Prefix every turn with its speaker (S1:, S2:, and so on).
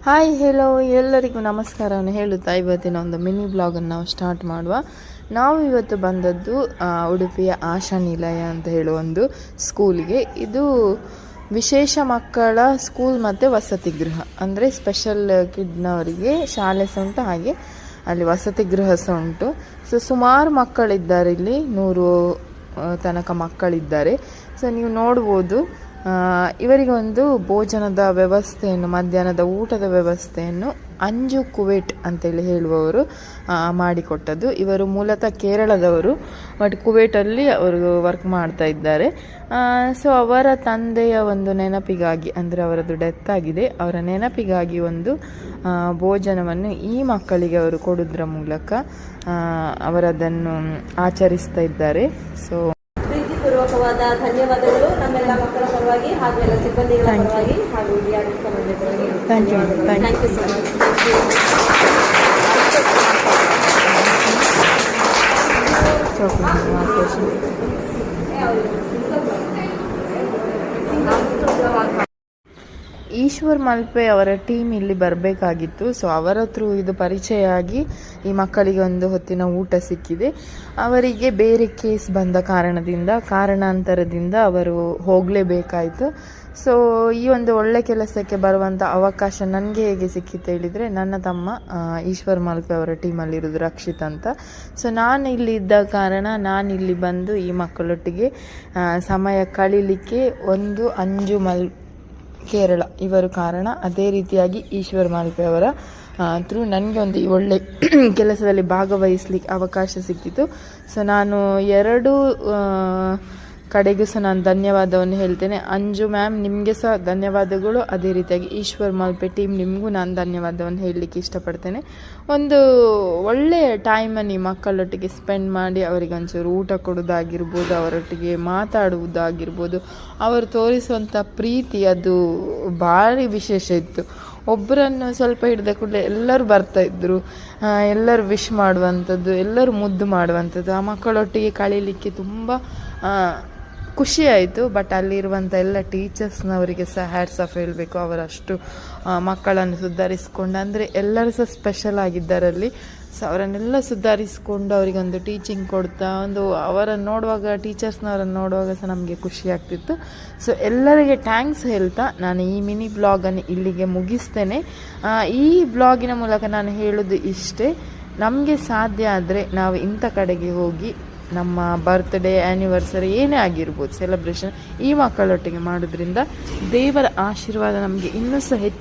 S1: Hi hello ಎಲ್ಲರಿಗೂ ನಮಸ್ಕಾರವನ್ನು ಹೇಳುತ್ತಾ ಇವತ್ತಿನ ಒಂದು ಮಿನಿ ಬ್ಲಾಗನ್ನು ನಾವು ಸ್ಟಾರ್ಟ್ ಮಾಡುವ. ನಾವು ಇವತ್ತು ಬಂದದ್ದು ಉಡುಪಿಯ ಆಶಾ ನಿಲಯ ಅಂತ ಹೇಳುವ ಒಂದು ಸ್ಕೂಲಿಗೆ. ಇದು ವಿಶೇಷ ಮಕ್ಕಳ ಸ್ಕೂಲ್ ಮತ್ತು ವಸತಿ ಗೃಹ, ಅಂದರೆ ಸ್ಪೆಷಲ್ ಕಿಡ್ನವರಿಗೆ ಶಾಲೆ ಸಹ ಉಂಟು, ಹಾಗೆ ಅಲ್ಲಿ ವಸತಿ ಗೃಹ ಸಹ ಉಂಟು. ಸೊ ಸುಮಾರು ಮಕ್ಕಳಿದ್ದಾರೆ, ಇಲ್ಲಿ 100 ತನಕ ಮಕ್ಕಳಿದ್ದಾರೆ. ಸೊ ನೀವು ನೋಡ್ಬೋದು, ಇವರಿಗೆ ಒಂದು ಭೋಜನದ ವ್ಯವಸ್ಥೆಯನ್ನು, ಮಧ್ಯಾಹ್ನದ ಊಟದ ವ್ಯವಸ್ಥೆಯನ್ನು ಅಂಜು ಕುವೇಟ್ ಅಂತೇಳಿ ಹೇಳುವವರು ಮಾಡಿಕೊಟ್ಟದ್ದು. ಇವರು ಮೂಲತಃ ಕೇರಳದವರು, ಬಟ್ ಕುವೇಟಲ್ಲಿ ಅವರು ವರ್ಕ್ ಮಾಡ್ತಾ ಇದ್ದಾರೆ. ಸೊ ಅವರ ತಂದೆಯ ಒಂದು ನೆನಪಿಗಾಗಿ, ಅಂದರೆ ಅವರದ್ದು ಡೆತ್ ಆಗಿದೆ, ಅವರ ನೆನಪಿಗಾಗಿ ಒಂದು ಭೋಜನವನ್ನು ಈ ಮಕ್ಕಳಿಗೆ ಅವರು ಕೊಡೋದ್ರ ಮೂಲಕ ಅವರದನ್ನು ಆಚರಿಸ್ತಾ ಇದ್ದಾರೆ. ಸೊ
S2: ಪೂರ್ವಕವಾದ ಧನ್ಯವಾದಗಳು ನಮ್ಮೆಲ್ಲ ಮಕ್ಕಳ ಪರವಾಗಿ ಹಾಗೂ ಎಲ್ಲ ಸಿಬ್ಬಂದಿಗಳ ಪರವಾಗಿ ಹಾಗೂ thank you so much. Eshwar Malpe ಅವರ ಟೀಮ್ ಇಲ್ಲಿ ಬರಬೇಕಾಗಿತ್ತು. ಸೊ ಅವರ ಥ್ರೂ ಇದು ಪರಿಚಯ ಆಗಿ ಈ ಮಕ್ಕಳಿಗೆ ಒಂದು ಹೊತ್ತಿನ ಊಟ ಸಿಕ್ಕಿದೆ. ಅವರಿಗೆ ಬೇರೆ ಕೇಸ್ ಬಂದ ಕಾರಣಾಂತರದಿಂದ ಅವರು ಹೋಗಲೇಬೇಕಾಯಿತು. ಸೊ ಈ ಒಂದು ಒಳ್ಳೆ ಕೆಲಸಕ್ಕೆ ಬರುವಂಥ ಅವಕಾಶ ನನಗೆ ಹೇಗೆ ಸಿಕ್ಕಿತ್ತು ಹೇಳಿದರೆ, ನನ್ನ ತಮ್ಮ ಈಶ್ವರ್ ಮಲ್ಪೆ ಅವರ ಟೀಮಲ್ಲಿರೋದು ರಕ್ಷಿತ್ ಅಂತ. ಸೊ ನಾನು ಇಲ್ಲಿ ಇದ್ದ ಕಾರಣ ನಾನಿಲ್ಲಿ ಬಂದು ಈ ಮಕ್ಕಳೊಟ್ಟಿಗೆ ಸಮಯ ಕಳೀಲಿಕ್ಕೆ ಒಂದು ಅಂಜು ಕೇರಳ ಇವರು ಕಾರಣ. ಅದೇ ರೀತಿಯಾಗಿ ಈಶ್ವರ್ ಮಾಲ್ಪೆ ಅವರ ಥ್ರೂ ನನಗೆ ಒಂದು ಒಳ್ಳೆ ಕೆಲಸದಲ್ಲಿ ಭಾಗವಹಿಸ್ಲಿಕ್ಕೆ ಅವಕಾಶ ಸಿಕ್ಕಿತು. ಸೊ ನಾನು ಎರಡೂ ಕಡೆಗೂ ಸಹ ನಾನು ಧನ್ಯವಾದವನ್ನು ಹೇಳ್ತೇನೆ. ಅಂಜು ಮ್ಯಾಮ್ ನಿಮಗೆ ಸಹ ಧನ್ಯವಾದಗಳು, ಅದೇ ರೀತಿಯಾಗಿ ಈಶ್ವರ್ ಮಾಲ್ಪೆ ಟೀಮ್ ನಿಮಗೂ ನಾನು ಧನ್ಯವಾದವನ್ನು ಹೇಳಲಿಕ್ಕೆ ಇಷ್ಟಪಡ್ತೇನೆ. ಒಂದು ಒಳ್ಳೆಯ ಟೈಮನ್ನು ಈ ಮಕ್ಕಳೊಟ್ಟಿಗೆ ಸ್ಪೆಂಡ್ ಮಾಡಿ ಅವರಿಗೆ ಒಂಚೂರು ಊಟ ಕೊಡೋದಾಗಿರ್ಬೋದು, ಅವರೊಟ್ಟಿಗೆ ಮಾತಾಡುವುದಾಗಿರ್ಬೋದು, ಅವರು ತೋರಿಸುವಂಥ ಪ್ರೀತಿ ಅದು ಭಾರಿ ವಿಶೇಷ ಇತ್ತು. ಒಬ್ಬರನ್ನು ಸ್ವಲ್ಪ ಹಿಡಿದ ಕೂಡಲೇ ಎಲ್ಲರೂ ಬರ್ತಾಯಿದ್ರು, ಎಲ್ಲರೂ ವಿಶ್ ಮಾಡುವಂಥದ್ದು, ಎಲ್ಲರೂ ಮುದ್ದು ಮಾಡುವಂಥದ್ದು. ಆ ಮಕ್ಕಳೊಟ್ಟಿಗೆ ಕಳೀಲಿಕ್ಕೆ ತುಂಬ ಖುಷಿ ಆಯಿತು. ಬಟ್ ಅಲ್ಲಿರುವಂಥ ಎಲ್ಲ ಟೀಚರ್ಸ್ನವರಿಗೆ ಸಹ ಹ್ಯಾಟ್ಸ್ ಆಫ್ ಹೇಳಬೇಕು. ಅವರಷ್ಟು ಮಕ್ಕಳನ್ನು ಸುಧಾರಿಸಿಕೊಂಡು, ಅಂದರೆ ಎಲ್ಲರೂ ಸಹ ಸ್ಪೆಷಲ್ ಆಗಿದ್ದಾರಲ್ಲಿ. ಸೊ ಅವರನ್ನೆಲ್ಲ ಸುಧಾರಿಸಿಕೊಂಡು ಅವರಿಗೊಂದು ಟೀಚಿಂಗ್ ಕೊಡ್ತಾ, ಒಂದು ಅವರನ್ನು ನೋಡುವಾಗ, ಟೀಚರ್ಸ್ನವರನ್ನು ನೋಡುವಾಗ ಸಹ ನಮಗೆ ಖುಷಿ ಆಗ್ತಿತ್ತು. ಸೊ ಎಲ್ಲರಿಗೆ ಥ್ಯಾಂಕ್ಸ್ ಹೇಳ್ತಾ ನಾನು ಈ ಮಿನಿ ಬ್ಲಾಗನ್ನು ಇಲ್ಲಿಗೆ ಮುಗಿಸ್ತೇನೆ. ಈ ಬ್ಲಾಗಿನ ಮೂಲಕ ನಾನು ಹೇಳೋದು ಇಷ್ಟೇ, ನಮಗೆ ಸಾಧ್ಯ ಆದರೆ ನಾವು ಇಂಥ ಕಡೆಗೆ ಹೋಗಿ ನಮ್ಮ ಬರ್ತ್ಡೇ, ಆ್ಯನಿವರ್ಸರಿ ಏನೇ ಆಗಿರ್ಬೋದು ಸೆಲೆಬ್ರೇಷನ್ ಈ ಮಕ್ಕಳೊಟ್ಟಿಗೆ ಮಾಡೋದ್ರಿಂದ ದೇವರ ಆಶೀರ್ವಾದ ನಮಗೆ ಇನ್ನೂ ಸಹ ಹೆಚ್ಚು